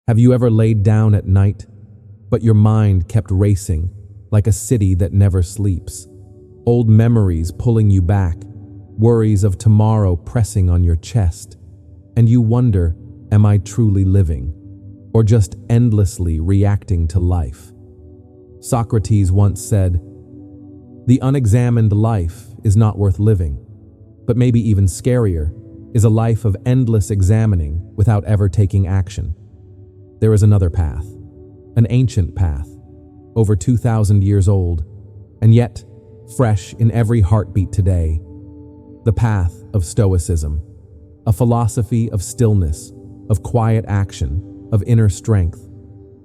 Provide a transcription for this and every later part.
Have you ever laid down at night, but your mind kept racing like a city that never sleeps? Old memories pulling you back, worries of tomorrow pressing on your chest, and you wonder, am I truly living, or just endlessly reacting to life? Socrates once said, "The unexamined life is not worth living, but maybe even scarier is a life of endless examining without ever taking action." There is another path, an ancient path, over 2,000 years old, and yet fresh in every heartbeat today. The path of Stoicism, a philosophy of stillness, of quiet action, of inner strength.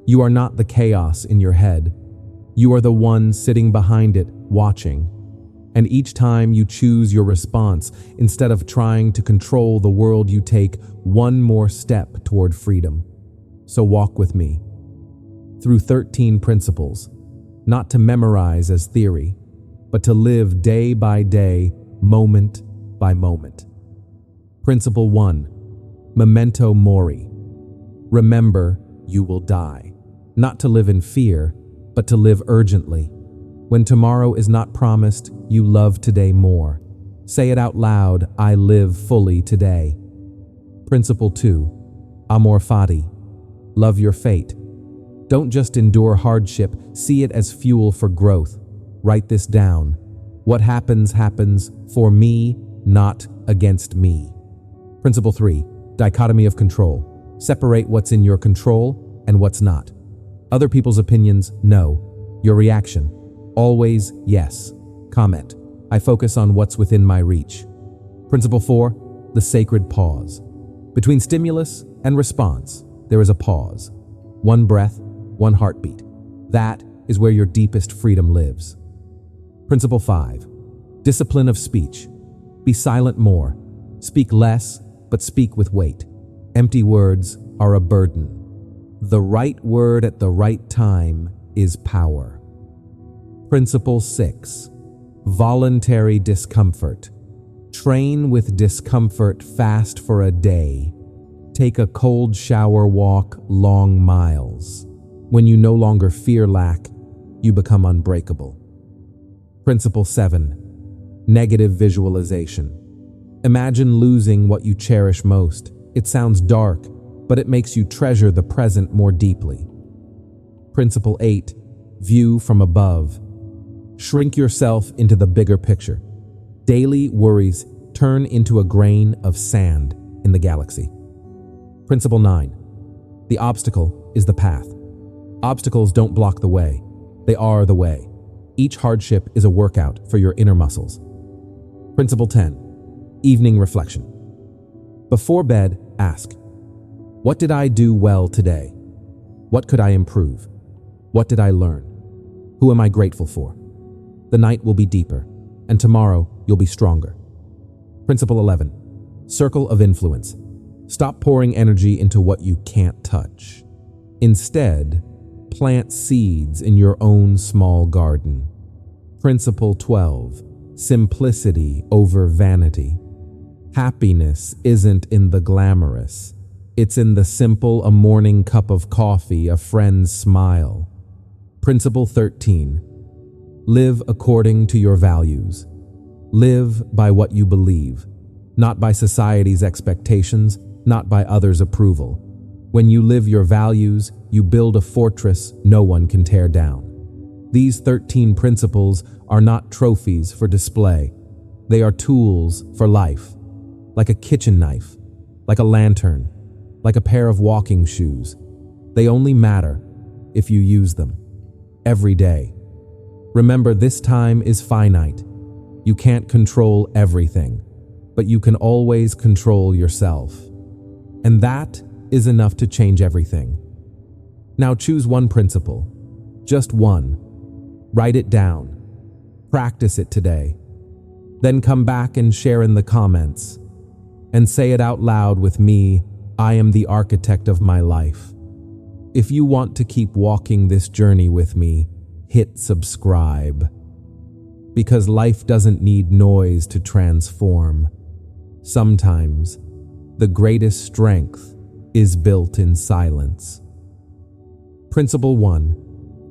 You are not the chaos in your head. You are the one sitting behind it, watching. And each time you choose your response, instead of trying to control the world, you take one more step toward freedom. So walk with me through 13 principles, not to memorize as theory, but to live day by day, moment by moment. Principle 1, memento mori. Remember, you will die. Not to live in fear, but to live urgently. When tomorrow is not promised, you love today more. Say it out loud, I live fully today. Principle 2, amor fati. Love your fate. Don't just endure hardship, see it as fuel for growth. Write this down. What happens, happens for me, not against me. Principle 3, dichotomy of control. Separate what's in your control and what's not. Other people's opinions, no. Your reaction, always yes. Comment, I focus on what's within my reach. Principle 4, the sacred pause. Between stimulus and response, there is a pause. One breath, one heartbeat. That is where your deepest freedom lives. Principle 5, discipline of speech. Be silent more. Speak less, but speak with weight. Empty words are a burden. The right word at the right time is power. Principle 6, voluntary discomfort. Train with discomfort, fast for a day. Take a cold shower, walk long miles. When you no longer fear lack, you become unbreakable. Principle 7, negative visualization. Imagine losing what you cherish most. It sounds dark, but it makes you treasure the present more deeply. Principle 8, view from above. Shrink yourself into the bigger picture. Daily worries turn into a grain of sand in the galaxy. Principle 9, the obstacle is the path. Obstacles don't block the way. They are the way. Each hardship is a workout for your inner muscles. Principle 10, evening reflection. Before bed, ask, what did I do well today? What could I improve? What did I learn? Who am I grateful for? The night will be deeper, and tomorrow you'll be stronger. Principle 11, circle of influence. Stop pouring energy into what you can't touch. Instead, plant seeds in your own small garden. Principle 12, simplicity over vanity. Happiness isn't in the glamorous. It's in the simple, a morning cup of coffee, a friend's smile. Principle 13, live according to your values. Live by what you believe, not by society's expectations, not by others' approval. When you live your values, you build a fortress no one can tear down. These 13 principles are not trophies for display. They are tools for life, like a kitchen knife, like a lantern, like a pair of walking shoes. They only matter if you use them every day. Remember, this time is finite. You can't control everything, but you can always control yourself. And that is enough to change everything. Now choose one principle, just one. Write it down. Practice it today. Then come back and share in the comments. And say it out loud with me, I am the architect of my life. If you want to keep walking this journey with me, hit subscribe. Because life doesn't need noise to transform. Sometimes, the greatest strength is built in silence. Principle 1.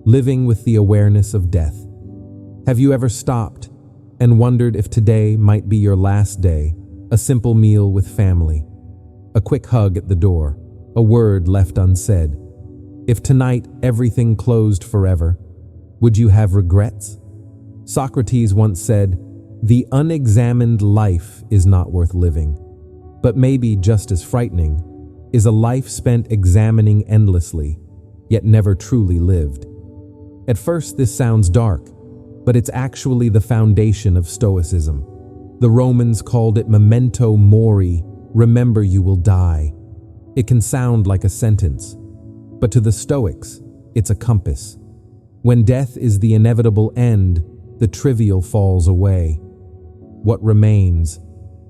Living with the awareness of death. Have you ever stopped and wondered if today might be your last day? A simple meal with family, a quick hug at the door, a word left unsaid. If tonight everything closed forever, would you have regrets? Socrates once said, "The unexamined life is not worth living." But maybe just as frightening is a life spent examining endlessly, yet never truly lived. At first this sounds dark, but it's actually the foundation of Stoicism. The Romans called it memento mori, remember you will die. It can sound like a sentence, but to the Stoics, it's a compass. When death is the inevitable end, the trivial falls away. What remains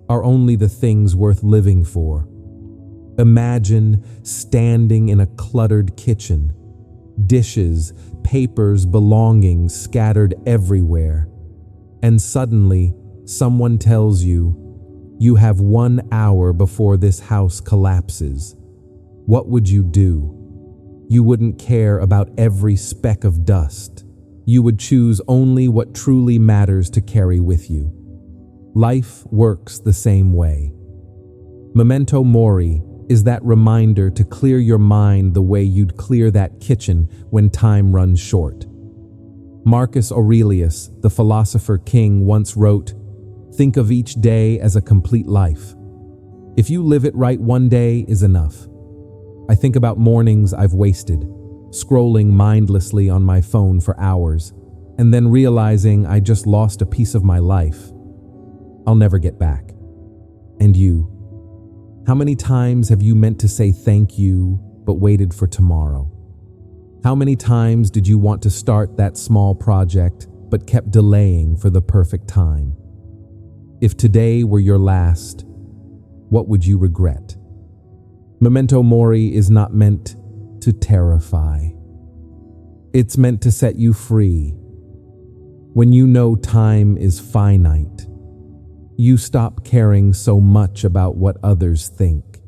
are only the things worth living for. Imagine standing in a cluttered kitchen, dishes, papers, belongings scattered everywhere, and suddenly someone tells you, you have 1 hour before this house collapses. What would you do? You wouldn't care about every speck of dust. You would choose only what truly matters to carry with you. Life works the same way. Memento mori is that reminder to clear your mind the way you'd clear that kitchen when time runs short. Marcus Aurelius, the philosopher king, once wrote, "Think of each day as a complete life. If you live it right, one day is enough." I think about mornings I've wasted, scrolling mindlessly on my phone for hours, and then realizing I just lost a piece of my life I'll never get back. And you? How many times have you meant to say thank you, but waited for tomorrow? How many times did you want to start that small project, but kept delaying for the perfect time? If today were your last, what would you regret? Memento mori is not meant to terrify. It's meant to set you free. When you know time is finite, you stop caring so much about what others think.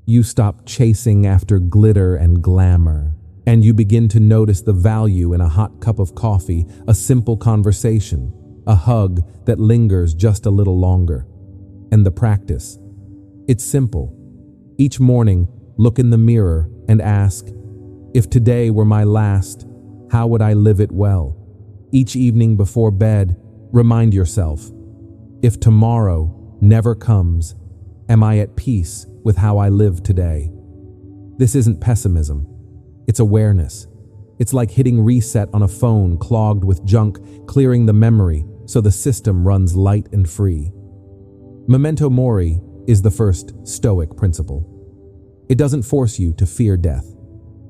You stop chasing after glitter and glamour, and you begin to notice the value in a hot cup of coffee, a simple conversation, a hug that lingers just a little longer. And the practice. It's simple. Each morning, look in the mirror and ask, if today were my last, how would I live it well? Each evening before bed, remind yourself, if tomorrow never comes, am I at peace with how I live today? This isn't pessimism. It's awareness. It's like hitting reset on a phone clogged with junk, clearing the memory so the system runs light and free. Memento mori is the first Stoic principle. It doesn't force you to fear death.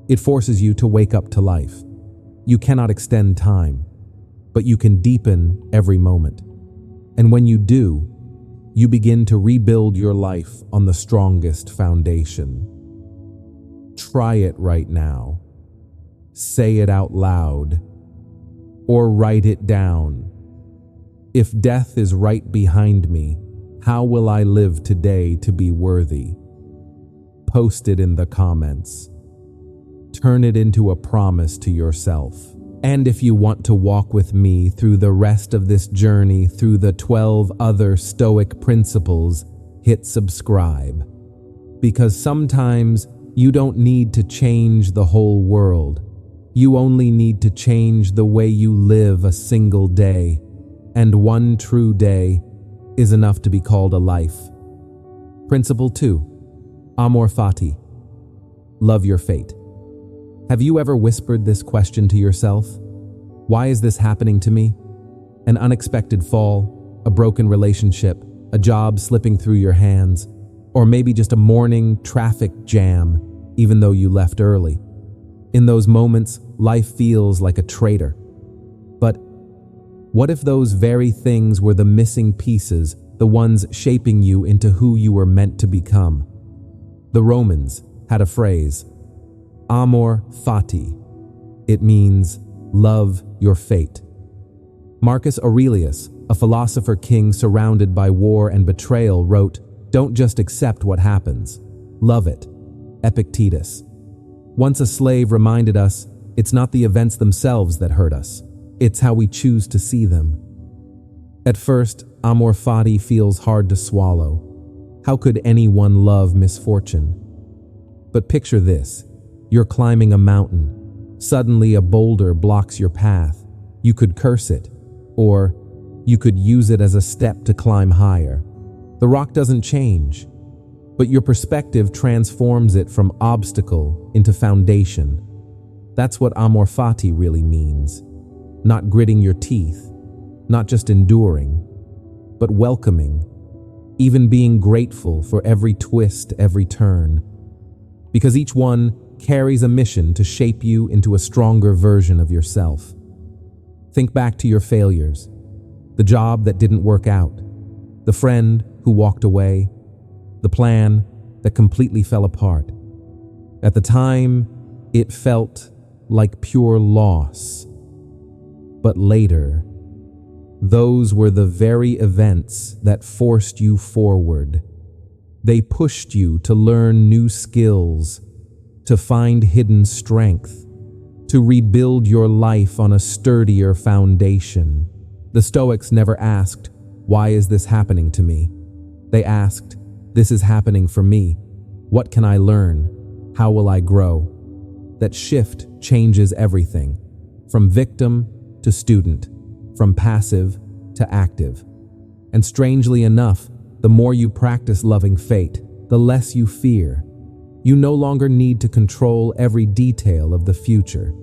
It forces you to wake up to life. You cannot extend time, but you can deepen every moment. And when you do, you begin to rebuild your life on the strongest foundation. Try it right now. Say it out loud, or write it down. If death is right behind me, how will I live today to be worthy? Post it in the comments. Turn it into a promise to yourself. And if you want to walk with me through the rest of this journey through the 12 other Stoic principles, hit subscribe. Because sometimes you don't need to change the whole world. You only need to change the way you live a single day. And one true day is enough to be called a life. Principle 2. Amor fati. Love your fate. Have you ever whispered this question to yourself? Why is this happening to me? An unexpected fall, a broken relationship, a job slipping through your hands, or maybe just a morning traffic jam, even though you left early. In those moments, life feels like a traitor. But what if those very things were the missing pieces, the ones shaping you into who you were meant to become? The Romans had a phrase, amor fati. It means love your fate. Marcus Aurelius, a philosopher king surrounded by war and betrayal, wrote, "Don't just accept what happens. Love it." Epictetus. Once a slave reminded us, it's not the events themselves that hurt us, it's how we choose to see them. At first, amor fati feels hard to swallow. How could anyone love misfortune? But picture this. You're climbing a mountain. Suddenly a boulder blocks your path. You could curse it, or you could use it as a step to climb higher. The rock doesn't change, but your perspective transforms it from obstacle into foundation. That's what amor fati really means. Not gritting your teeth, not just enduring, but welcoming, even being grateful for every twist, every turn. Because each one carries a mission to shape you into a stronger version of yourself. Think back to your failures, the job that didn't work out, the friend who walked away, the plan that completely fell apart. At the time, it felt like pure loss. But later, those were the very events that forced you forward. They pushed you to learn new skills, to find hidden strength, to rebuild your life on a sturdier foundation. The Stoics never asked, "Why is this happening to me?" They asked, "This is happening for me. What can I learn? How will I grow?" That shift changes everything, from victim to student, from passive to active. And strangely enough, the more you practice loving fate, the less you fear. You no longer need to control every detail of the future,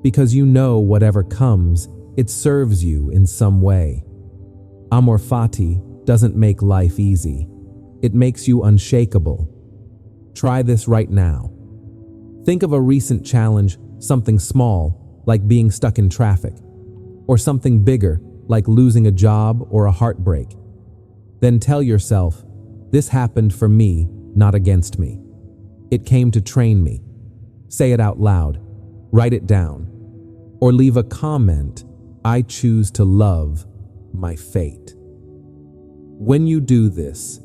because you know whatever comes, it serves you in some way. Amor fati doesn't make life easy. It makes you unshakable. Try this right now. Think of a recent challenge, something small, like being stuck in traffic, or something bigger, like losing a job or a heartbreak. Then tell yourself, "This happened for me, not against me. It came to train me." Say it out loud, write it down, or leave a comment, "I choose to love my fate." When you do this,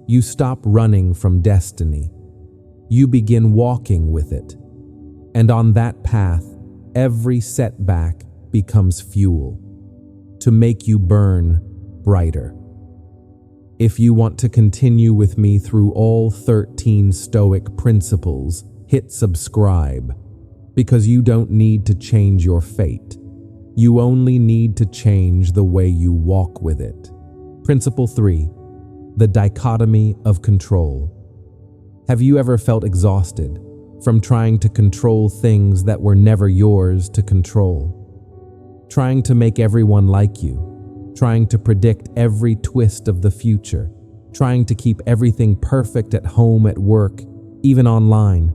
you stop running from destiny. You begin walking with it. And on that path, every setback becomes fuel to make you burn brighter. If you want to continue with me through all 13 Stoic principles, hit subscribe, because you don't need to change your fate. You only need to change the way you walk with it. Principle 3, the dichotomy of control. Have you ever felt exhausted from trying to control things that were never yours to control? Trying to make everyone like you, trying to predict every twist of the future, trying to keep everything perfect at home, at work, even online.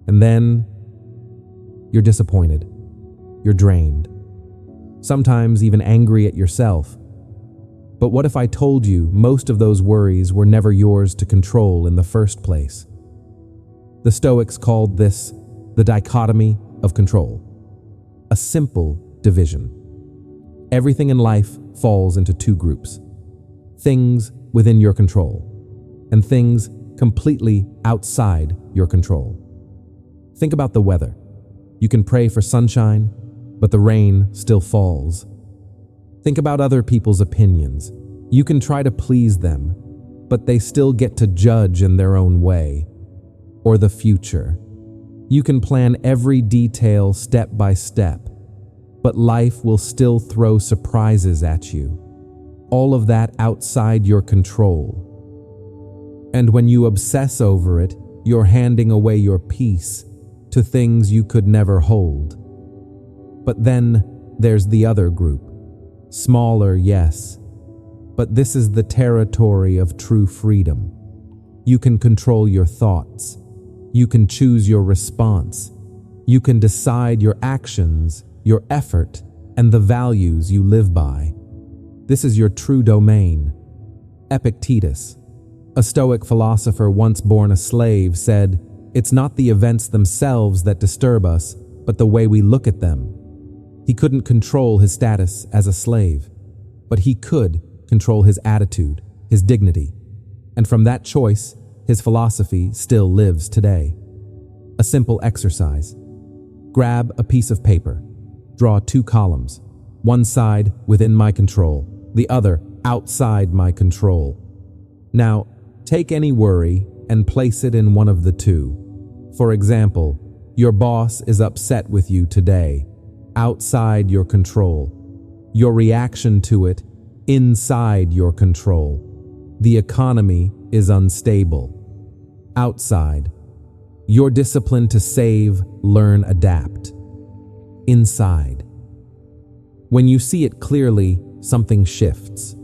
And then you're disappointed, you're drained, sometimes even angry at yourself. But what if I told you most of those worries were never yours to control in the first place? The Stoics called this the dichotomy of control, a simple division. Everything in life falls into two groups: things within your control and things completely outside your control. Think about the weather. You can pray for sunshine, but the rain still falls. Think about other people's opinions. You can try to please them, but they still get to judge in their own way. Or the future. You can plan every detail step by step, but life will still throw surprises at you. All of that outside your control. And when you obsess over it, you're handing away your peace to things you could never hold. But then there's the other group. Smaller, yes, but this is the territory of true freedom. You can control your thoughts. You can choose your response. You can decide your actions, your effort, and the values you live by. This is your true domain. Epictetus, a Stoic philosopher once born a slave, said, "It's not the events themselves that disturb us, but the way we look at them." He couldn't control his status as a slave, but he could control his attitude, his dignity. And from that choice, his philosophy still lives today. A simple exercise. Grab a piece of paper. Draw 2 columns. One side within my control, the other outside my control. Now, take any worry and place it in one of the two. For example, your boss is upset with you today, outside your control. Your reaction to it, inside your control. The economy is unstable. Outside. Your discipline to save, learn, adapt. Inside. When you see it clearly, something shifts.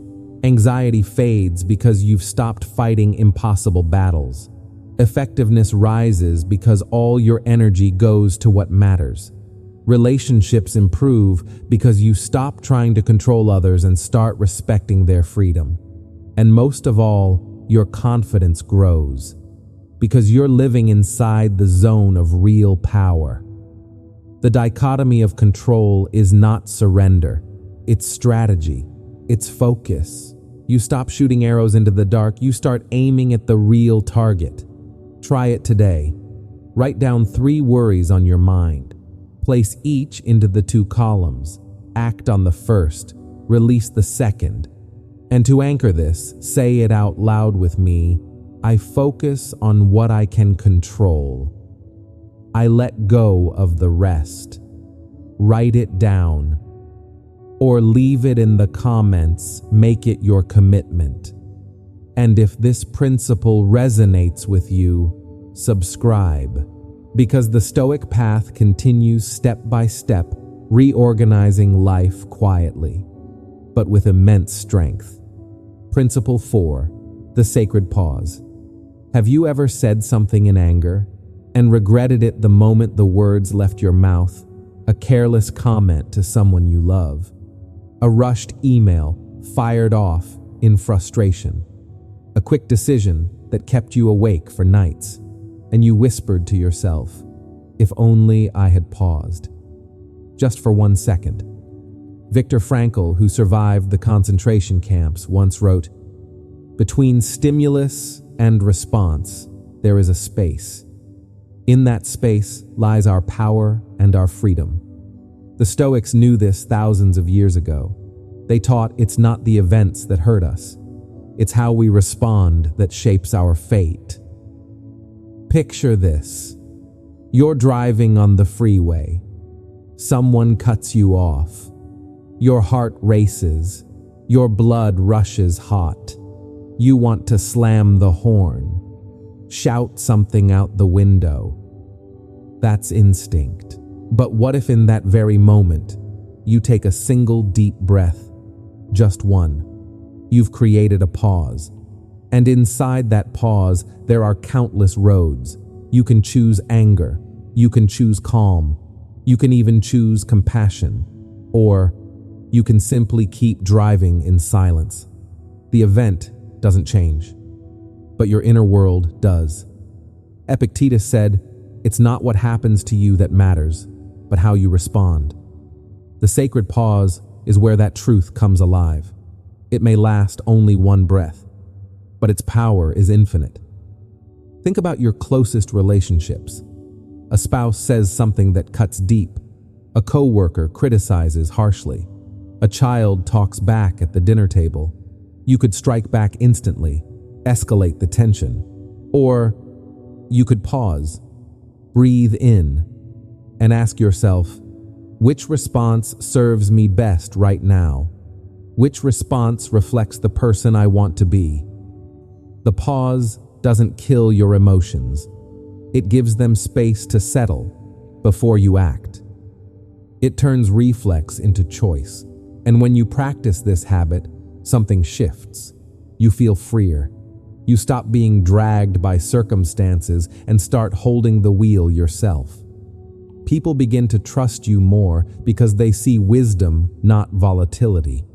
Anxiety fades because you've stopped fighting impossible battles. Effectiveness rises because all your energy goes to what matters. Relationships improve because you stop trying to control others and start respecting their freedom. And most of all, your confidence grows because you're living inside the zone of real power. The dichotomy of control is not surrender. It's strategy. It's focus. You stop shooting arrows into the dark. You start aiming at the real target. Try it today. Write down 3 worries on your mind. Place each into the 2 columns. Act on the first. Release the second. And to anchor this, say it out loud with me. I focus on what I can control. I let go of the rest. Write it down. Or leave it in the comments. Make it your commitment. And if this principle resonates with you, subscribe. Because the Stoic path continues step by step, reorganizing life quietly, but with immense strength. Principle 4, the sacred pause. Have you ever said something in anger and regretted it the moment the words left your mouth? A careless comment to someone you love. A rushed email fired off in frustration. A quick decision that kept you awake for nights. And you whispered to yourself, if only I had paused. Just for 1 second. Viktor Frankl, who survived the concentration camps, once wrote, between stimulus and response, there is a space. In that space lies our power and our freedom. The Stoics knew this thousands of years ago. They taught it's not the events that hurt us. It's how we respond that shapes our fate. Picture this. You're driving on the freeway. Someone cuts you off. Your heart races. Your blood rushes hot. You want to slam the horn. Shout something out the window. That's instinct. But what if in that very moment, you take a single deep breath? Just one. You've created a pause. And inside that pause, there are countless roads. You can choose anger. You can choose calm. You can even choose compassion. Or you can simply keep driving in silence. The event doesn't change, but your inner world does. Epictetus said, it's not what happens to you that matters, but how you respond. The sacred pause is where that truth comes alive. It may last only 1 breath, but its power is infinite. Think about your closest relationships. A spouse says something that cuts deep. A coworker criticizes harshly. A child talks back at the dinner table. You could strike back instantly, escalate the tension. Or you could pause, breathe in, and ask yourself, which response serves me best right now? Which response reflects the person I want to be? The pause doesn't kill your emotions. It gives them space to settle before you act. It turns reflex into choice. And when you practice this habit, something shifts. You feel freer. You stop being dragged by circumstances and start holding the wheel yourself. People begin to trust you more because they see wisdom, not volatility.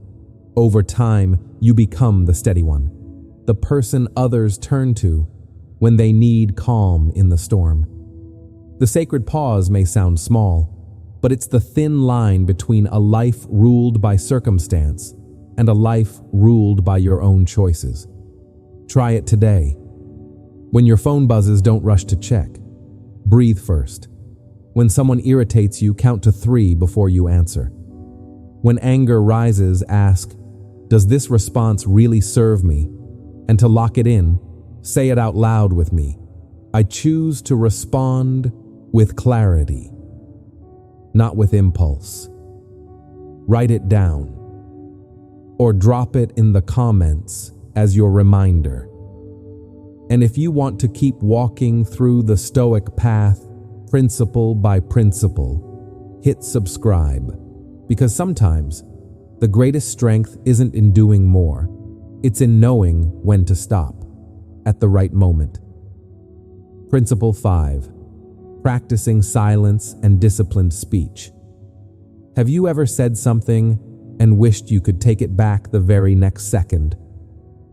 Over time, you become the steady one, the person others turn to when they need calm in the storm. The sacred pause may sound small, but it's the thin line between a life ruled by circumstance and a life ruled by your own choices. Try it today. When your phone buzzes, don't rush to check. Breathe first. When someone irritates you, count to 3 before you answer. When anger rises, ask, does this response really serve me? And to lock it in, say it out loud with me. I choose to respond with clarity, not with impulse. Write it down, or drop it in the comments as your reminder. And if you want to keep walking through the Stoic path, principle by principle, hit subscribe, because sometimes the greatest strength isn't in doing more, it's in knowing when to stop at the right moment. Principle 5. Practicing silence and disciplined speech. Have you ever said something and wished you could take it back the very next second?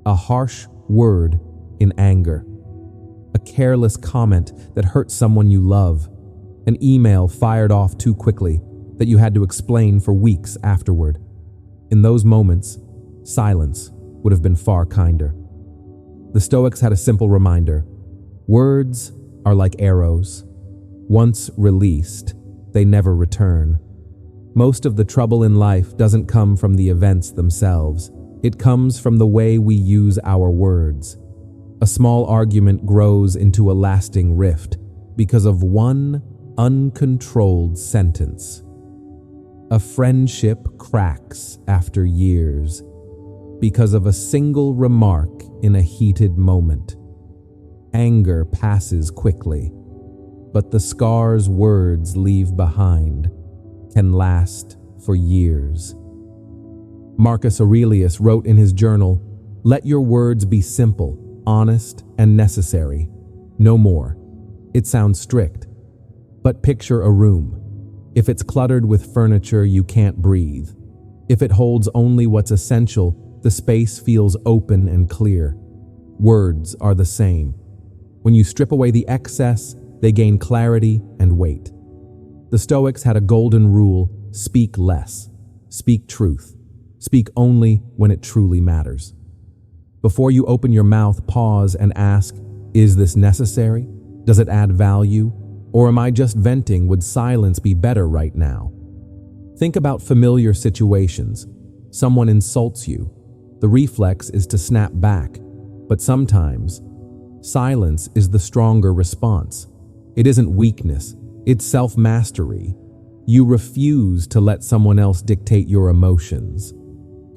A harsh word in anger, a careless comment that hurt someone you love, an email fired off too quickly that you had to explain for weeks afterward. In those moments, silence would have been far kinder. The Stoics had a simple reminder: words are like arrows. Once released, they never return. Most of the trouble in life doesn't come from the events themselves. It comes from the way we use our words. A small argument grows into a lasting rift because of one uncontrolled sentence. A friendship cracks after years because of a single remark in a heated moment. Anger passes quickly, but the scars words leave behind can last for years. Marcus Aurelius wrote in his journal, "Let your words be simple, honest, and necessary. No more." It sounds strict, but picture a room. If it's cluttered with furniture, you can't breathe. If it holds only what's essential, the space feels open and clear. Words are the same. When you strip away the excess, they gain clarity and weight. The Stoics had a golden rule: speak less, speak truth, speak only when it truly matters. Before you open your mouth, pause and ask, is this necessary? Does it add value? Or am I just venting? Would silence be better right now? Think about familiar situations. Someone insults you. The reflex is to snap back, but sometimes silence is the stronger response. It isn't weakness, it's self-mastery. You refuse to let someone else dictate your emotions.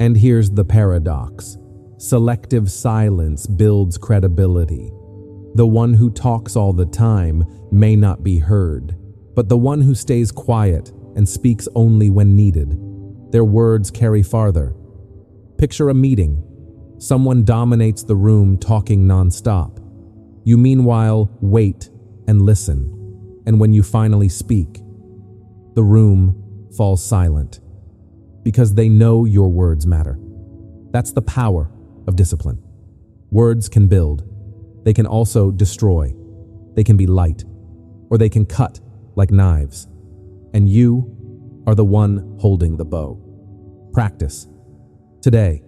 And here's the paradox. Selective silence builds credibility. The one who talks all the time may not be heard, but the one who stays quiet and speaks only when needed, their words carry farther. Picture a meeting. Someone dominates the room, talking nonstop. You meanwhile wait and listen, and when you finally speak, the room falls silent because they know your words matter. That's the power of discipline. Words can build. They can also destroy. They can be light, or they can cut like knives. And you are the one holding the bow. Practice. Today,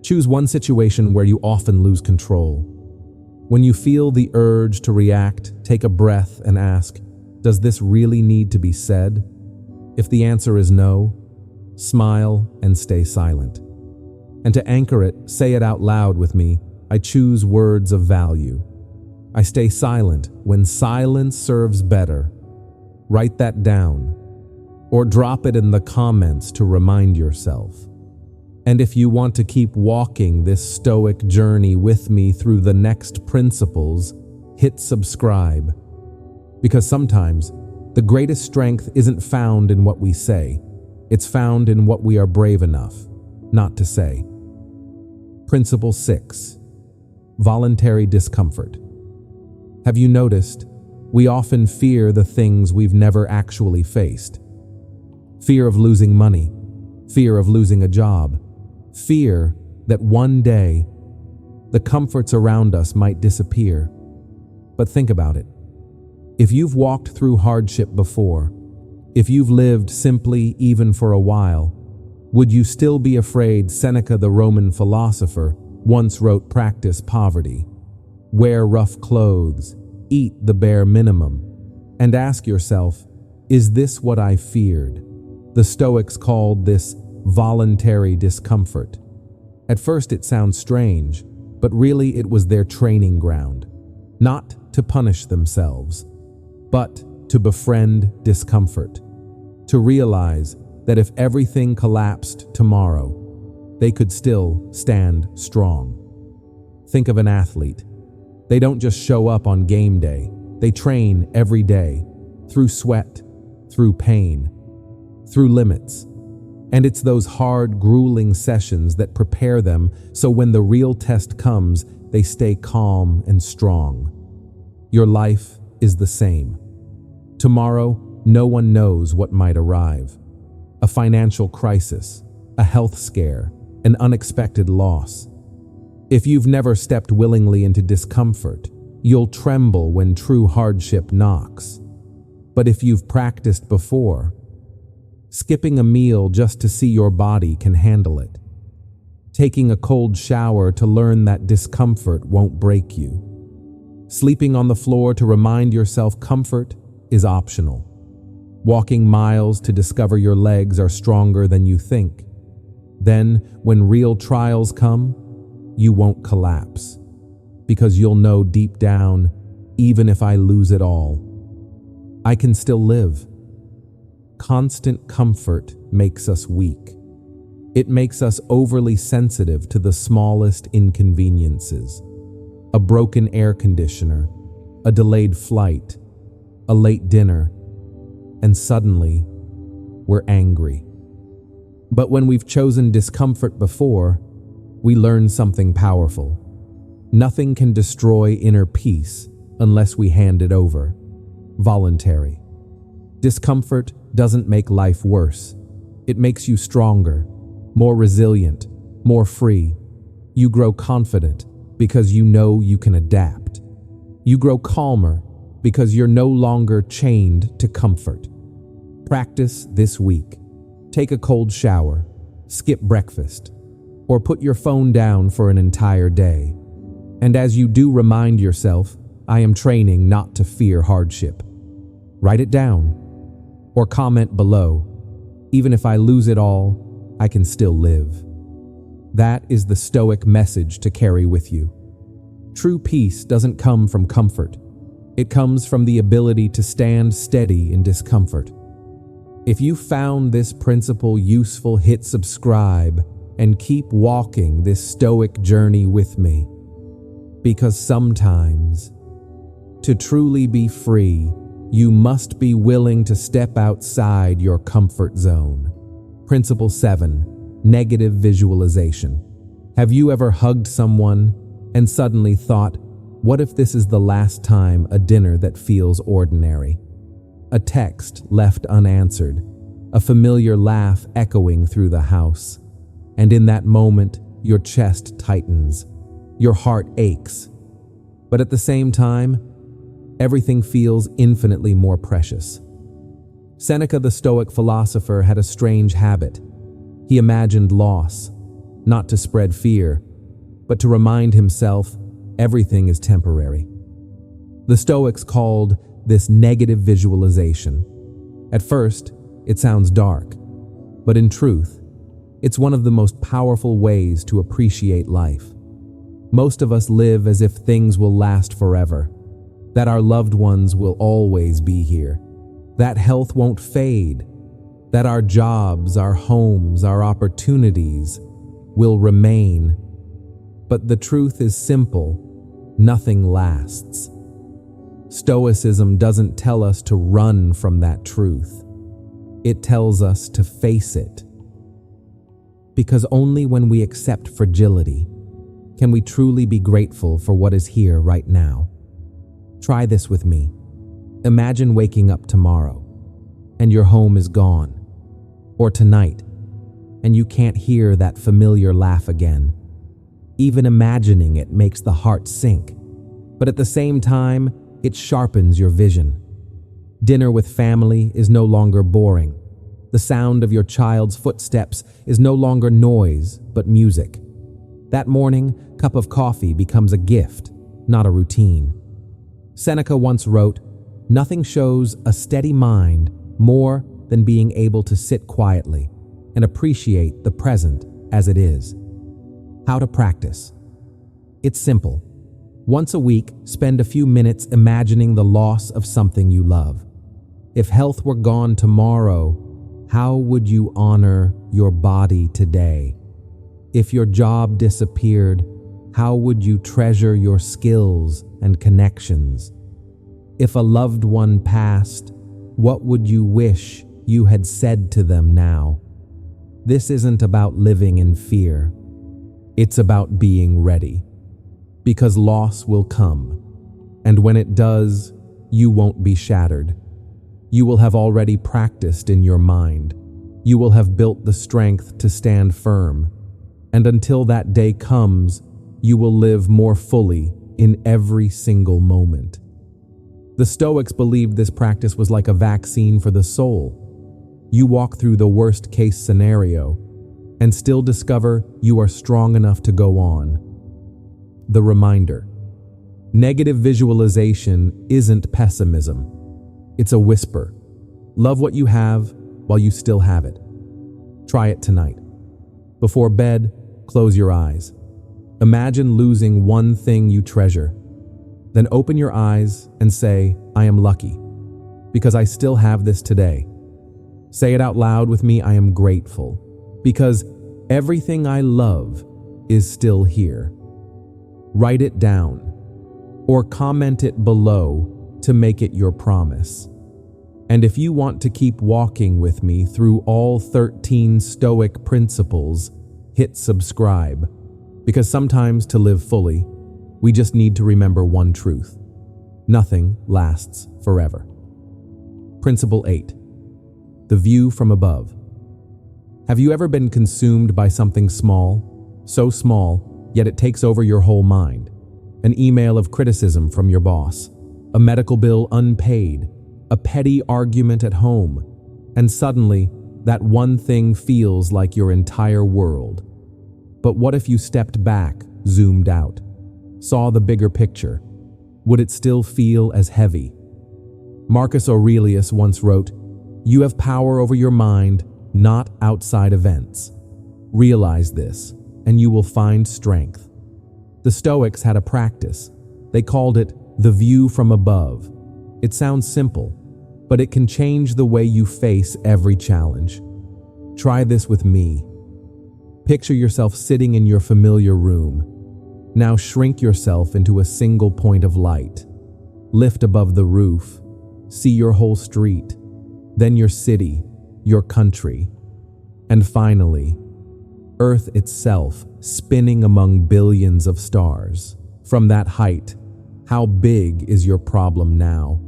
choose one situation where you often lose control. When you feel the urge to react, take a breath and ask, does this really need to be said? If the answer is no, smile and stay silent. And to anchor it, say it out loud with me. I choose words of value. I stay silent when silence serves better. Write that down, or drop it in the comments to remind yourself. And if you want to keep walking this Stoic journey with me through the next principles, hit subscribe. Because sometimes the greatest strength isn't found in what we say. It's found in what we are brave enough not to say. Principle 6. Voluntary discomfort. Have you noticed we often fear the things we've never actually faced? Fear of losing money, fear of losing a job, fear that one day the comforts around us might disappear. But think about it. If you've walked through hardship before, if you've lived simply even for a while, would you still be afraid? Seneca, the Roman philosopher, once wrote, practice poverty, wear rough clothes, eat the bare minimum, and ask yourself, is this what I feared? The Stoics called this voluntary discomfort. At first it sounds strange, but really it was their training ground, not to punish themselves, but to befriend discomfort, to realize that if everything collapsed tomorrow, they could still stand strong. Think of an athlete. They don't just show up on game day. They train every day, through sweat, through pain, through limits. And it's those hard, grueling sessions that prepare them so when the real test comes, they stay calm and strong. Your life is the same. Tomorrow, no one knows what might arrive. A financial crisis, a health scare, an unexpected loss. If you've never stepped willingly into discomfort, you'll tremble when true hardship knocks. But if you've practiced before, skipping a meal just to see your body can handle it. Taking a cold shower to learn that discomfort won't break you. Sleeping on the floor to remind yourself comfort is optional. Walking miles to discover your legs are stronger than you think. Then, when real trials come, you won't collapse. Because you'll know deep down, even if I lose it all, I can still live. Constant comfort makes us weak. It makes us overly sensitive to the smallest inconveniences. A broken air conditioner, a delayed flight, a late dinner, and suddenly, we're angry. But when we've chosen discomfort before, we learn something powerful. Nothing can destroy inner peace unless we hand it over. Voluntary. Discomfort doesn't make life worse. It makes you stronger, more resilient, more free. You grow confident because you know you can adapt. You grow calmer because you're no longer chained to comfort. Practice this week. Take a cold shower, skip breakfast, or put your phone down for an entire day. And as you do, remind yourself, I am training not to fear hardship. Write it down, or comment below. Even if I lose it all, I can still live. That is the Stoic message to carry with you. True peace doesn't come from comfort. It comes from the ability to stand steady in discomfort. If you found this principle useful, hit subscribe and keep walking this Stoic journey with me. Because sometimes, to truly be free, you must be willing to step outside your comfort zone. Principle 7. Negative visualization. Have you ever hugged someone and suddenly thought, what if this is the last time a dinner that feels ordinary? A text left unanswered, a familiar laugh echoing through the house. And in that moment, your chest tightens, your heart aches. But at the same time, everything feels infinitely more precious. Seneca, the Stoic philosopher, had a strange habit. He imagined loss, not to spread fear, but to remind himself everything is temporary. The Stoics called this negative visualization. At first, it sounds dark, but in truth, it's one of the most powerful ways to appreciate life. Most of us live as if things will last forever, that our loved ones will always be here, that health won't fade, that our jobs, our homes, our opportunities will remain. But the truth is simple: nothing lasts. Stoicism doesn't tell us to run from that truth. It tells us to face it. Because only when we accept fragility can we truly be grateful for what is here right now. Try this with me. Imagine waking up tomorrow and your home is gone, or tonight and you can't hear that familiar laugh again. Even imagining it makes the heart sink, but at the same time, it sharpens your vision. Dinner with family is no longer boring. The sound of your child's footsteps is no longer noise, but music. That morning, cup of coffee becomes a gift, not a routine. Seneca once wrote, Nothing shows a steady mind more than being able to sit quietly and appreciate the present as it is. How to practice? It's simple. Once a week, spend a few minutes imagining the loss of something you love. If health were gone tomorrow, how would you honor your body today? If your job disappeared, how would you treasure your skills and connections? If a loved one passed, what would you wish you had said to them now? This isn't about living in fear. It's about being ready. Because loss will come, and when it does, you won't be shattered. You will have already practiced in your mind. You will have built the strength to stand firm, and until that day comes, you will live more fully in every single moment. The Stoics believed this practice was like a vaccine for the soul. You walk through the worst-case scenario and still discover you are strong enough to go on. The reminder. Negative visualization isn't pessimism. It's a whisper. Love what you have while you still have it. Try it tonight. Before bed, close your eyes. Imagine losing one thing you treasure. Then open your eyes and say, I am lucky, because I still have this today. Say it out loud with me, I am grateful, because everything I love is still here. Write it down, or comment it below to make it your promise. And if you want to keep walking with me through all 13 Stoic principles, hit subscribe, because sometimes to live fully, we just need to remember one truth. Nothing lasts forever. Principle 8. The view from above. Have you ever been consumed by something small, so small, yet it takes over your whole mind? An email of criticism from your boss, a medical bill unpaid, a petty argument at home, and suddenly that one thing feels like your entire world. But what if you stepped back, zoomed out, saw the bigger picture? Would it still feel as heavy? Marcus Aurelius once wrote, "You have power over your mind, not outside events. Realize this, and you will find strength." The Stoics had a practice. They called it the view from above. It sounds simple, but it can change the way you face every challenge. Try this with me. Picture yourself sitting in your familiar room. Now shrink yourself into a single point of light. Lift above the roof. See your whole street, then your city, your country, and finally, Earth itself spinning among billions of stars. From that height, how big is your problem now?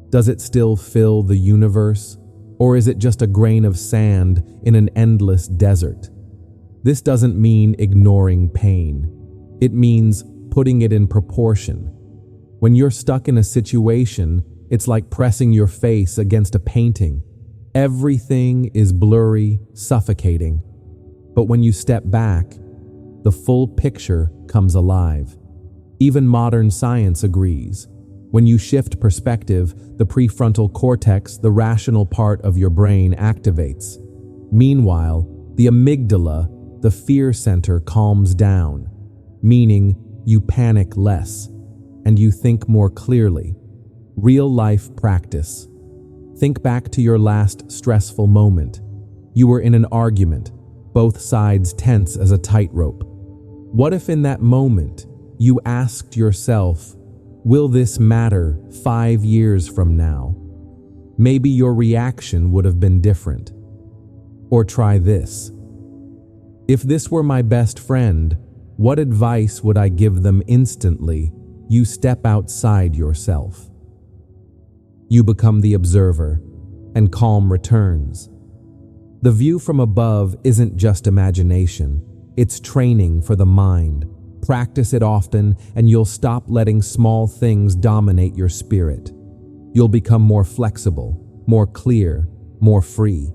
Does it still fill the universe, or is it just a grain of sand in an endless desert? This doesn't mean ignoring pain. It means putting it in proportion. When you're stuck in a situation, it's like pressing your face against a painting. Everything is blurry, suffocating. But when you step back, the full picture comes alive. Even modern science agrees. When you shift perspective, the prefrontal cortex, the rational part of your brain, activates. Meanwhile, the amygdala, the fear center, calms down, meaning you panic less and you think more clearly. Real life practice. Think back to your last stressful moment. You were in an argument, both sides tense as a tightrope. What if in that moment you asked yourself, will this matter 5 years from now? Maybe your reaction would have been different. Or try this. If this were my best friend, what advice would I give them instantly? You step outside yourself. You become the observer, and calm returns. The view from above isn't just imagination, it's training for the mind. Practice it often, and you'll stop letting small things dominate your spirit. You'll become more flexible, more clear, more free.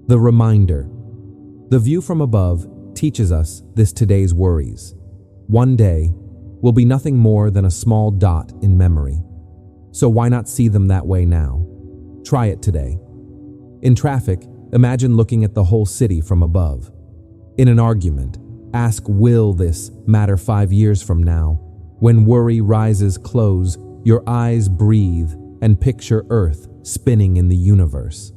The reminder. The view from above teaches us this today's worries. One day will be nothing more than a small dot in memory. So why not see them that way now? Try it today. In traffic, imagine looking at the whole city from above. In an argument, ask, will this matter 5 years from now? When worry rises close, your eyes breathe and picture Earth spinning in the universe.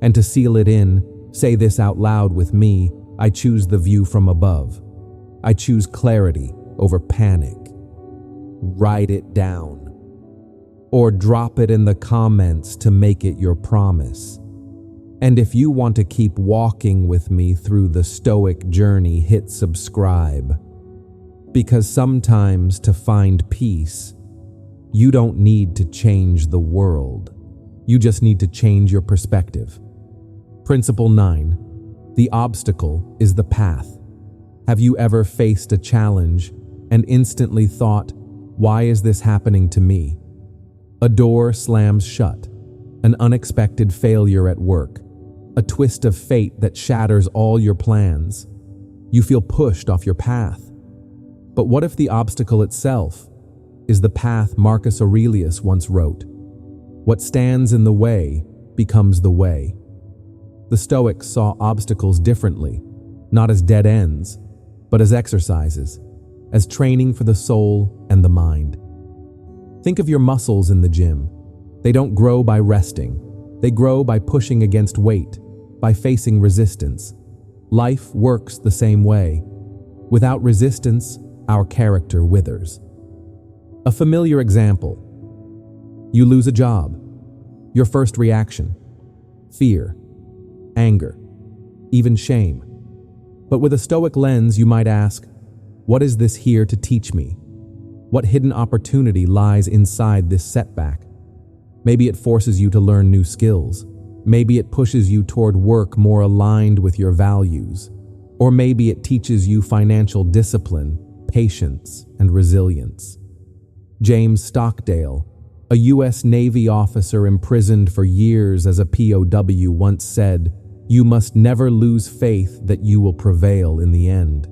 And to seal it in, say this out loud with me: I choose the view from above. I choose clarity over panic. Write it down. Or drop it in the comments to make it your promise. And if you want to keep walking with me through the Stoic journey, hit subscribe. Because sometimes to find peace, you don't need to change the world. You just need to change your perspective. Principle 9. The obstacle is the path. Have you ever faced a challenge and instantly thought, why is this happening to me? A door slams shut, an unexpected failure at work, a twist of fate that shatters all your plans. You feel pushed off your path. But what if the obstacle itself is the path Marcus Aurelius once wrote? What stands in the way becomes the way. The Stoics saw obstacles differently, not as dead ends, but as exercises, as training for the soul and the mind. Think of your muscles in the gym. They don't grow by resting. They grow by pushing against weight, by facing resistance. Life works the same way. Without resistance, our character withers. A familiar example. You lose a job. Your first reaction: fear, anger, even shame. But with a Stoic lens, you might ask, what is this here to teach me? What hidden opportunity lies inside this setback? Maybe it forces you to learn new skills. Maybe it pushes you toward work more aligned with your values. Or maybe it teaches you financial discipline, patience, and resilience. James Stockdale, a U.S. Navy officer imprisoned for years as a POW, once said, "You must never lose faith that you will prevail in the end.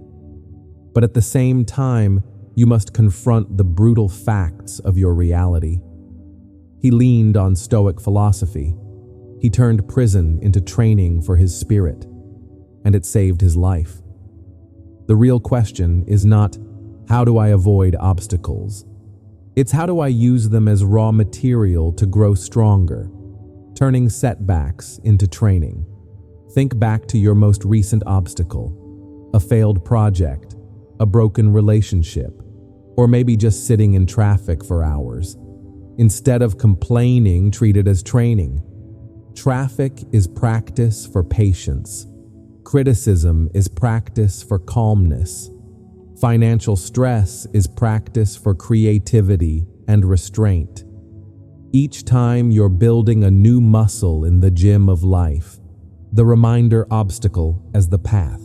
But at the same time, you must confront the brutal facts of your reality." He leaned on Stoic philosophy. He turned prison into training for his spirit, and it saved his life. The real question is not, how do I avoid obstacles? It's how do I use them as raw material to grow stronger, turning setbacks into training. Think back to your most recent obstacle, a failed project, a broken relationship, or maybe just sitting in traffic for hours. Instead of complaining, treat it as training. Traffic is practice for patience. Criticism is practice for calmness. Financial stress is practice for creativity and restraint. Each time you're building a new muscle in the gym of life, the reminder obstacle as the path.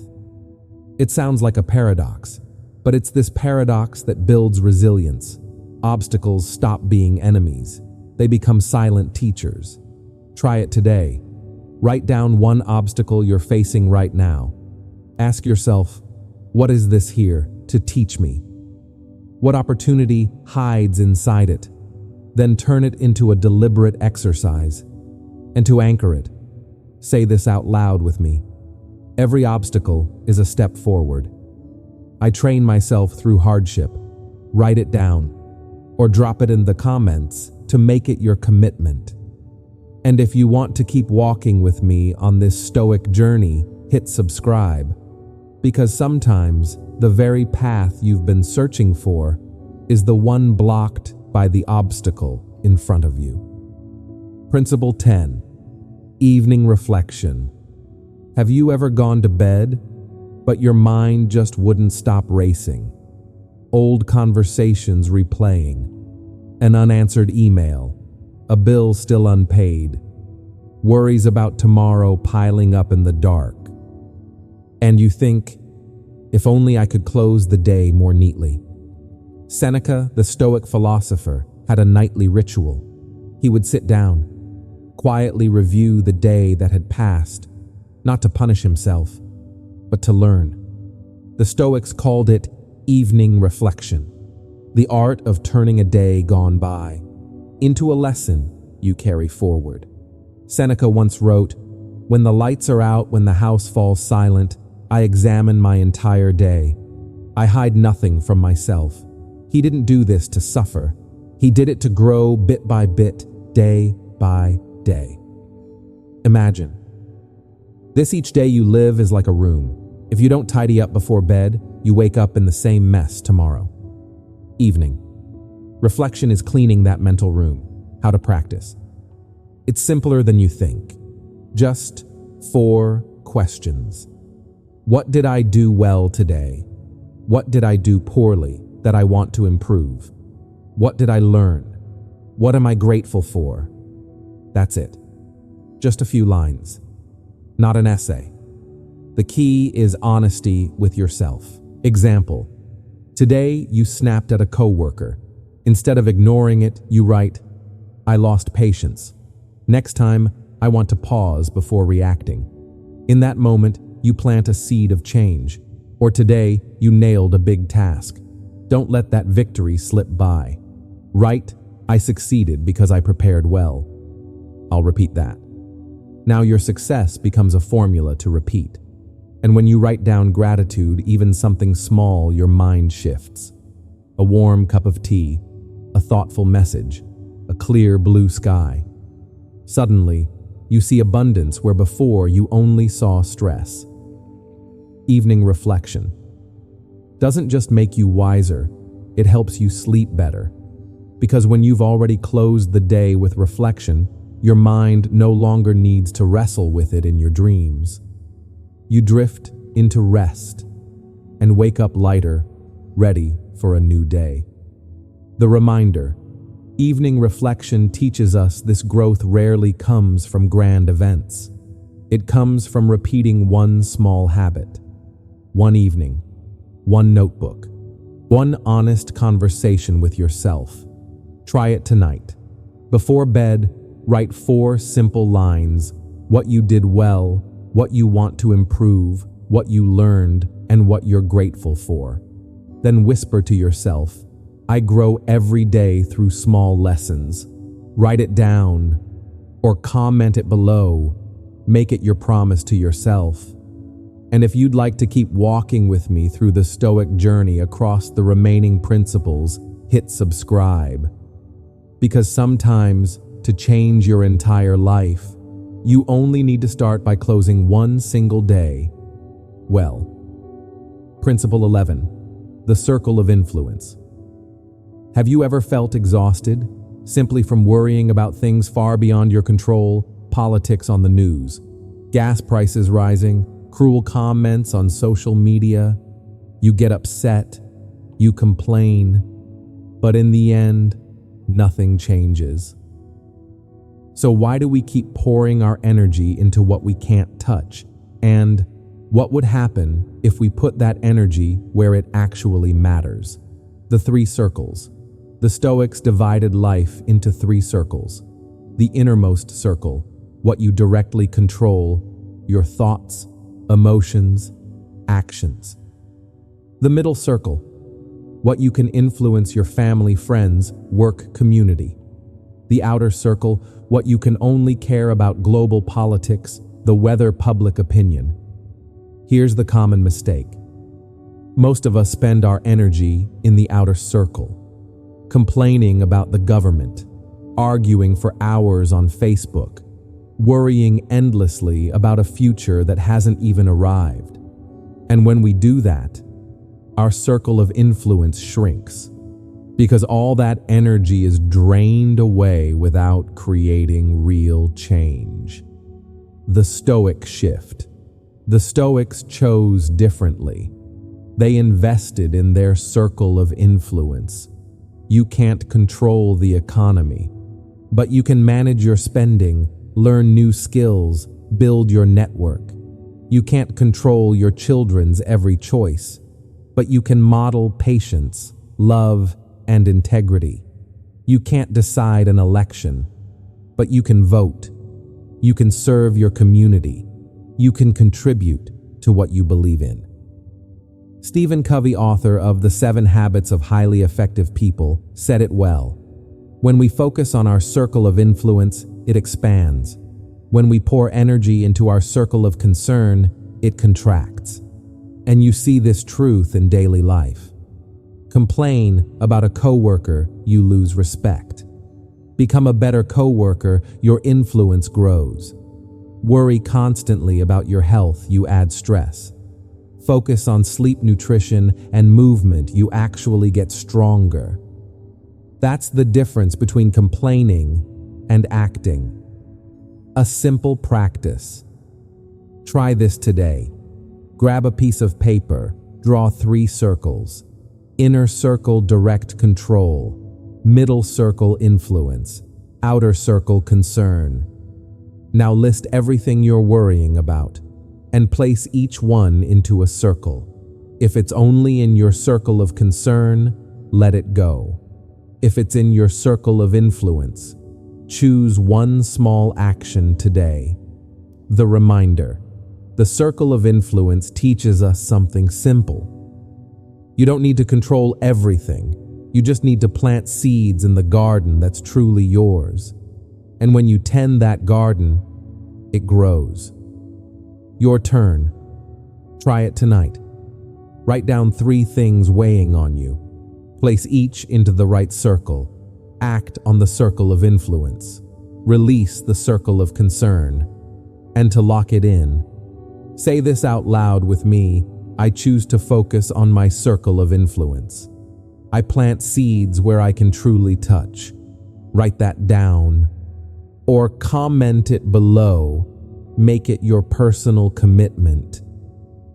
It sounds like a paradox, but it's this paradox that builds resilience. Obstacles stop being enemies. They become silent teachers. Try it today. Write down one obstacle you're facing right now. Ask yourself, what is this here to teach me? What opportunity hides inside it? Then turn it into a deliberate exercise. And to anchor it, say this out loud with me: every obstacle is a step forward. I train myself through hardship. Write it down, or drop it in the comments to make it your commitment. And if you want to keep walking with me on this Stoic journey, hit subscribe, because sometimes the very path you've been searching for is the one blocked by the obstacle in front of you. Principle 10. Evening reflection. Have you ever gone to bed, but your mind just wouldn't stop racing? Old conversations replaying, an unanswered email, a bill still unpaid, worries about tomorrow piling up in the dark. And you think, if only I could close the day more neatly. Seneca, the Stoic philosopher, had a nightly ritual. He would sit down, quietly review the day that had passed, not to punish himself, but to learn. The Stoics called it evening reflection, the art of turning a day gone by into a lesson you carry forward. Seneca once wrote, "When the lights are out, when the house falls silent, I examine my entire day. I hide nothing from myself." He didn't do this to suffer. He did it to grow bit by bit, day by day. Imagine. This each day you live is like a room. If you don't tidy up before bed, you wake up in the same mess tomorrow. Evening. Reflection is cleaning that mental room. How to practice. It's simpler than you think. Just 4 questions. What did I do well today? What did I do poorly that I want to improve? What did I learn? What am I grateful for? That's it. Just a few lines. Not an essay. The key is honesty with yourself. Example. Today you snapped at a coworker. Instead of ignoring it, you write, "I lost patience. Next time, I want to pause before reacting." In that moment, you plant a seed of change. Or today, you nailed a big task. Don't let that victory slip by. Write, "I succeeded because I prepared well." I'll repeat that. Now your success becomes a formula to repeat. And when you write down gratitude, even something small, your mind shifts. A warm cup of tea, a thoughtful message, a clear blue sky. Suddenly, you see abundance where before you only saw stress. Evening reflection. Doesn't just make you wiser, it helps you sleep better. Because when you've already closed the day with reflection, your mind no longer needs to wrestle with it in your dreams. You drift into rest and wake up lighter, ready for a new day. The reminder, evening reflection teaches us this growth rarely comes from grand events. It comes from repeating one small habit, one evening, one notebook, one honest conversation with yourself. Try it tonight. Before bed, write 4 simple lines: what you did well, what you want to improve, what you learned, and what you're grateful for. Then whisper to yourself, "I grow every day through small lessons." Write it down or comment it below. Make it your promise to yourself. And if you'd like to keep walking with me through the Stoic journey across the remaining principles, hit subscribe. Because sometimes, to change your entire life, you only need to start by closing one single day well. Principle 11. The circle of influence. Have you ever felt exhausted, simply from worrying about things far beyond your control? Politics on the news, gas prices rising, cruel comments on social media. You get upset, you complain, but in the end, nothing changes. So why do we keep pouring our energy into what we can't touch? And what would happen if we put that energy where it actually matters? The 3 circles. The Stoics divided life into 3 circles. The innermost circle, what you directly control, your thoughts, emotions, actions. The middle circle, what you can influence, your family, friends, work, community. The outer circle, what you can only care about, global politics, the weather, public opinion. Here's the common mistake. Most of us spend our energy in the outer circle, complaining about the government, arguing for hours on Facebook, worrying endlessly about a future that hasn't even arrived. And when we do that, our circle of influence shrinks, because all that energy is drained away without creating real change. The Stoic shift. The Stoics chose differently. They invested in their circle of influence. You can't control the economy, but you can manage your spending, learn new skills, build your network. You can't control your children's every choice, but you can model patience, love, and integrity. You can't decide an election, but you can vote. You can serve your community. You can contribute to what you believe in. Stephen Covey, author of The 7 Habits of Highly Effective People, said it well. When we focus on our circle of influence, it expands. When we pour energy into our circle of concern, it contracts. And you see this truth in daily life. Complain about a coworker, you lose respect. Become a better coworker, your influence grows. Worry constantly about your health, you add stress. Focus on sleep, nutrition, and movement, you actually get stronger. That's the difference between complaining and acting. A simple practice. Try this today. Grab a piece of paper, draw 3 circles. Inner circle, direct control. Middle circle, influence. Outer circle, concern. Now list everything you're worrying about and place each one into a circle. If it's only in your circle of concern, let it go. If it's in your circle of influence, choose one small action today. The reminder. The circle of influence teaches us something simple. You don't need to control everything. You just need to plant seeds in the garden that's truly yours. And when you tend that garden, it grows. Your turn. Try it tonight. Write down 3 things weighing on you. Place each into the right circle. Act on the circle of influence. Release the circle of concern. And to lock it in, say this out loud with me. I choose to focus on my circle of influence. I plant seeds where I can truly touch. Write that down. Or comment it below. Make it your personal commitment.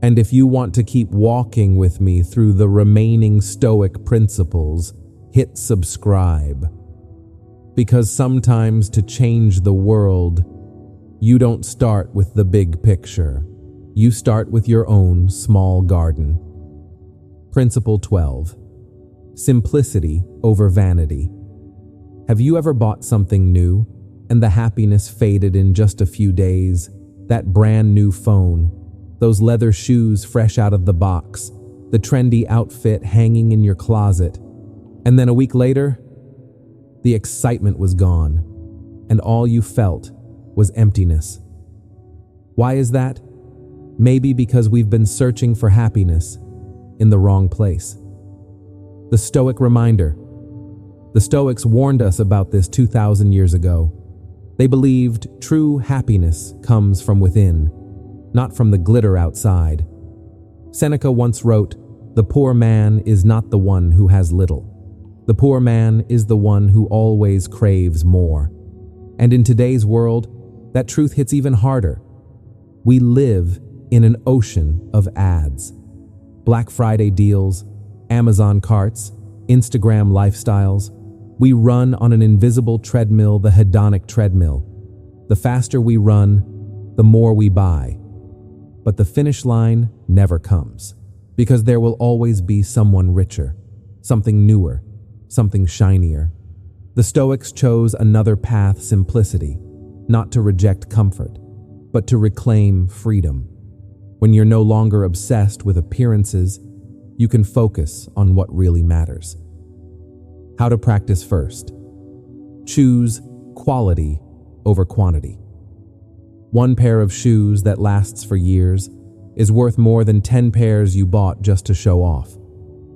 And if you want to keep walking with me through the remaining Stoic principles, hit subscribe. Because sometimes to change the world, you don't start with the big picture. You start with your own small garden. Principle 12. Simplicity over vanity. Have you ever bought something new and the happiness faded in just a few days? That brand new phone, those leather shoes fresh out of the box, the trendy outfit hanging in your closet. And then a week later, the excitement was gone, and all you felt was emptiness. Why is that? Maybe because we've been searching for happiness in the wrong place. The Stoic reminder. The Stoics warned us about this 2,000 years ago. They believed true happiness comes from within, not from the glitter outside. Seneca once wrote, "The poor man is not the one who has little. The poor man is the one who always craves more." And in today's world, that truth hits even harder. We live in an ocean of ads. Black Friday deals, Amazon carts, Instagram lifestyles. We run on an invisible treadmill, the hedonic treadmill. The faster we run, the more we buy. But the finish line never comes, because there will always be someone richer, something newer, something shinier. The Stoics chose another path, simplicity, not to reject comfort, but to reclaim freedom. When you're no longer obsessed with appearances, you can focus on what really matters. How to practice first. Choose quality over quantity. One pair of shoes that lasts for years is worth more than 10 pairs you bought just to show off.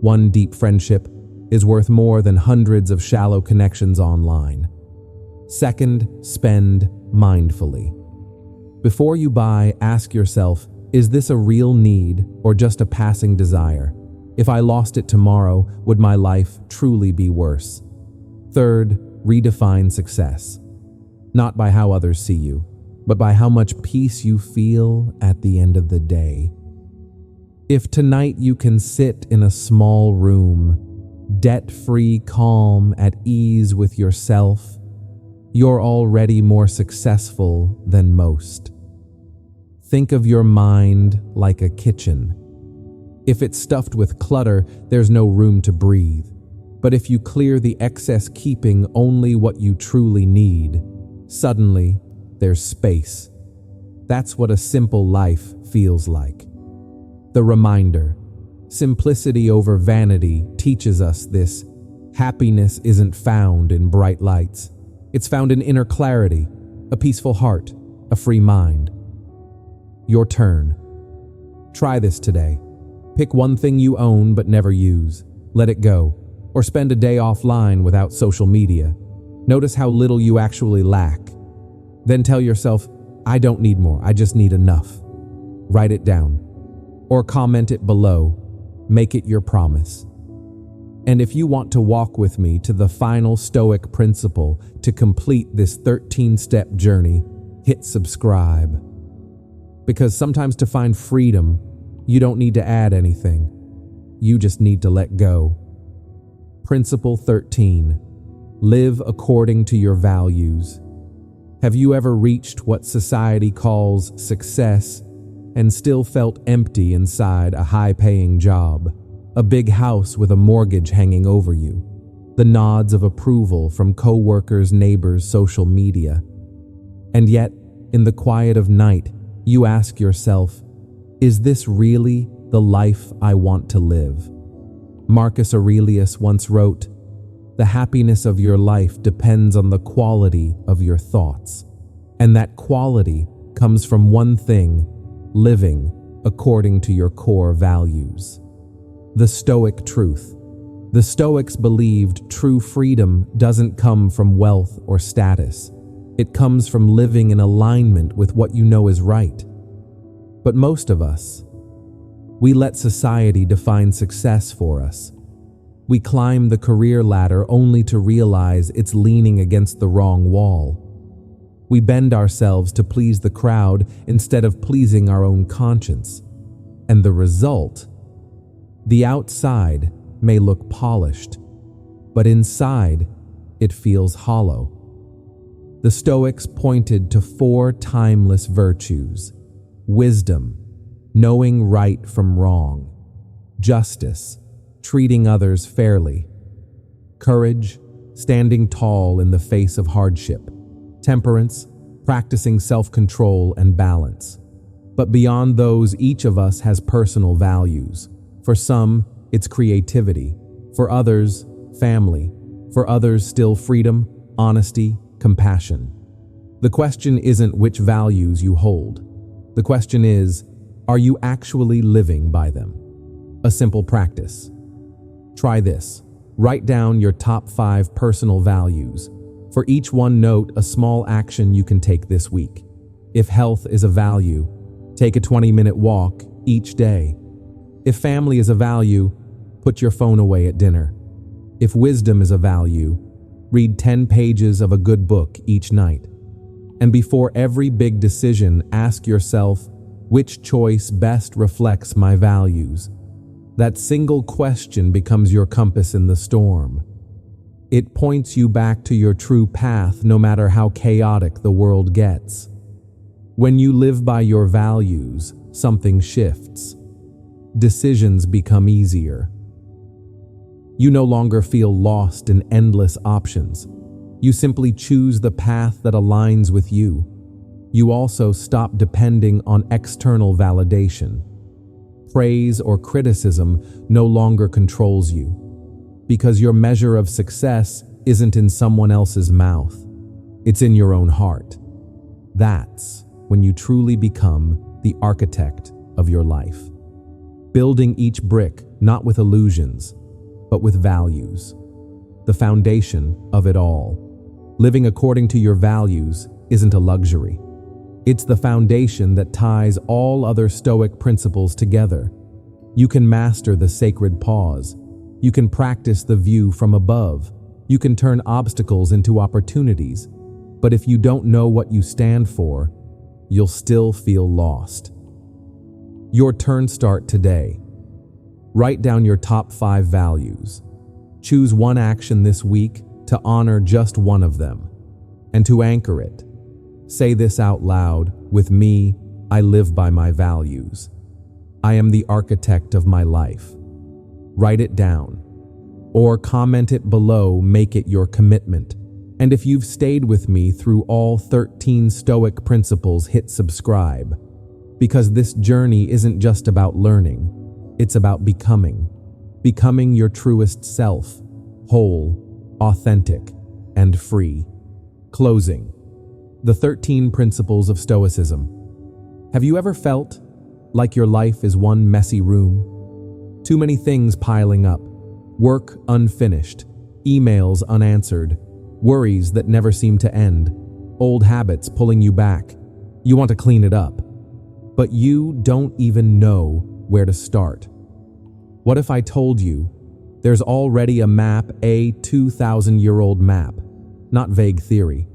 One deep friendship is worth more than hundreds of shallow connections online. Second, spend mindfully. Before you buy, ask yourself, is this a real need or just a passing desire? If I lost it tomorrow, would my life truly be worse? Third, redefine success. Not by how others see you, but by how much peace you feel at the end of the day. If tonight you can sit in a small room, debt-free, calm, at ease with yourself, you're already more successful than most. Think of your mind like a kitchen. If it's stuffed with clutter, there's no room to breathe. But if you clear the excess, keeping only what you truly need, suddenly there's space. That's what a simple life feels like. The reminder. Simplicity over vanity teaches us this. Happiness isn't found in bright lights. It's found in inner clarity, a peaceful heart, a free mind. Your turn. Try this today. Pick one thing you own but never use. Let it go. Or spend a day offline without social media. Notice how little you actually lack. Then tell yourself, I don't need more, I just need enough. Write it down. Or comment it below. Make it your promise. And if you want to walk with me to the final Stoic principle to complete this 13-step journey, hit subscribe. Because sometimes to find freedom, you don't need to add anything. You just need to let go. Principle 13. Live according to your values. Have you ever reached what society calls success and still felt empty inside a high-paying job? A big house with a mortgage hanging over you, the nods of approval from coworkers, neighbors, social media. And yet, in the quiet of night, you ask yourself, is this really the life I want to live? Marcus Aurelius once wrote, the happiness of your life depends on the quality of your thoughts. And that quality comes from one thing, living according to your core values. The Stoic truth. The Stoics believed true freedom doesn't come from wealth or status. It comes from living in alignment with what you know is right. But most of us, we let society define success for us. We climb the career ladder only to realize it's leaning against the wrong wall. We bend ourselves to please the crowd instead of pleasing our own conscience. And the result? The outside may look polished, but inside it feels hollow. The Stoics pointed to 4 timeless virtues: wisdom, knowing right from wrong; justice, treating others fairly; courage, standing tall in the face of hardship; temperance, practicing self-control and balance. But beyond those, each of us has personal values. For some, it's creativity. For others, family. For others, still freedom, honesty, compassion. The question isn't which values you hold. The question is, are you actually living by them? A simple practice. Try this. Write down your top 5 personal values. For each one, note a small action you can take this week. If health is a value, take a 20-minute walk each day. If family is a value, put your phone away at dinner. If wisdom is a value, read 10 pages of a good book each night. And before every big decision, ask yourself, which choice best reflects my values? That single question becomes your compass in the storm. It points you back to your true path, no matter how chaotic the world gets. When you live by your values, something shifts. Decisions become easier. You no longer feel lost in endless options. You simply choose the path that aligns with you. You also stop depending on external validation. Praise or criticism no longer controls you, because your measure of success isn't in someone else's mouth. It's in your own heart. That's when you truly become the architect of your life. Building each brick not with illusions, but with values. The foundation of it all. Living according to your values isn't a luxury. It's the foundation that ties all other Stoic principles together. You can master the sacred pause. You can practice the view from above. You can turn obstacles into opportunities. But if you don't know what you stand for, you'll still feel lost. Your turn start today. Write down your top 5 values. Choose one action this week to honor just one of them. And to anchor it, say this out loud: with me, I live by my values. I am the architect of my life. Write it down. Or comment it below, make it your commitment. And if you've stayed with me through all 13 Stoic principles, hit subscribe. Because this journey isn't just about learning, it's about becoming. Becoming your truest self, whole, authentic, and free. Closing. The 13 Principles of Stoicism. Have you ever felt like your life is one messy room? Too many things piling up. Work unfinished, emails unanswered, worries that never seem to end, old habits pulling you back. You want to clean it up, but you don't even know where to start. What if I told you there's already a map, a 2,000-year-old map, not vague theory,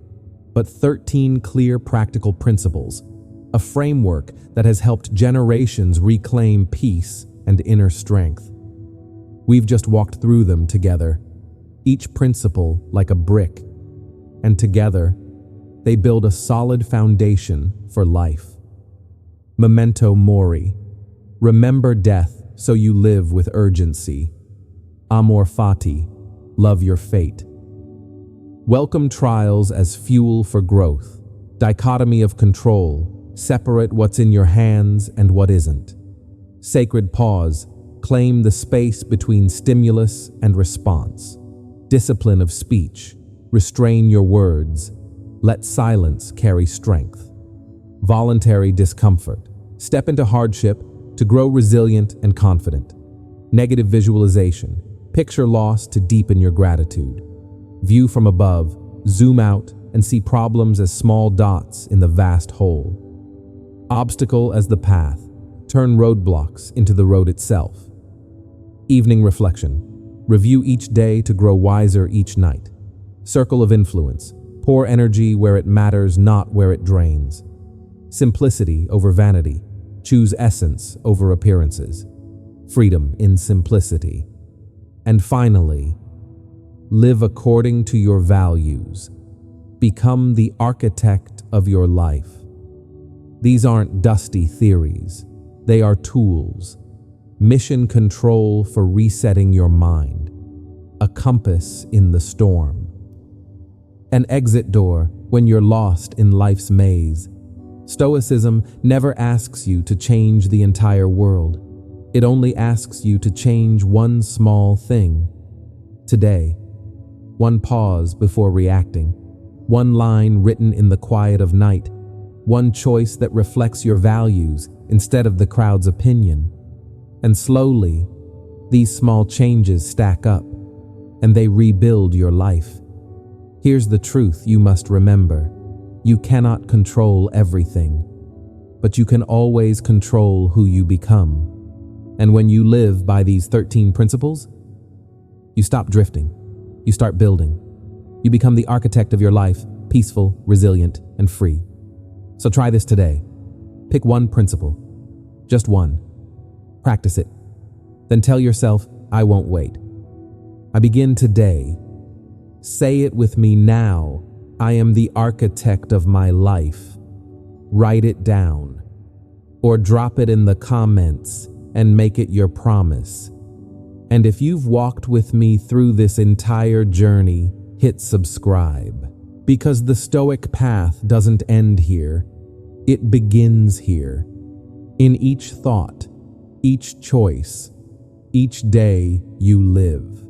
but 13 clear practical principles, a framework that has helped generations reclaim peace and inner strength. We've just walked through them together, each principle like a brick, and together they build a solid foundation for life. Memento mori. Remember death so you live with urgency. Amor fati. Love your fate. Welcome trials as fuel for growth. Dichotomy of control. Separate what's in your hands and what isn't. Sacred pause. Claim the space between stimulus and response. Discipline of speech. Restrain your words. Let silence carry strength. Voluntary discomfort. Step into hardship to grow resilient and confident. Negative visualization. Picture loss to deepen your gratitude. View from above, zoom out, and see problems as small dots in the vast whole. Obstacle as the path. Turn roadblocks into the road itself. Evening reflection. Review each day to grow wiser each night. Circle of influence. Pour energy where it matters, not where it drains. Simplicity over vanity. Choose essence over appearances. Freedom in simplicity. And finally, live according to your values. Become the architect of your life. These aren't dusty theories. They are tools. Mission control for resetting your mind. A compass in the storm. An exit door when you're lost in life's maze. Stoicism never asks you to change the entire world. It only asks you to change one small thing. Today, one pause before reacting. One line written in the quiet of night. One choice that reflects your values instead of the crowd's opinion. And slowly, these small changes stack up, and they rebuild your life. Here's the truth you must remember. You cannot control everything, but you can always control who you become. And when you live by these 13 principles, you stop drifting. You start building. You become the architect of your life, peaceful, resilient, and free. So try this today. Pick one principle, just one. Practice it. Then tell yourself, I won't wait. I begin today. Say it with me now. I am the architect of my life. Write it down. Or drop it in the comments and make it your promise. And if you've walked with me through this entire journey, hit subscribe. Because the Stoic path doesn't end here. It begins here. In each thought, each choice, each day you live.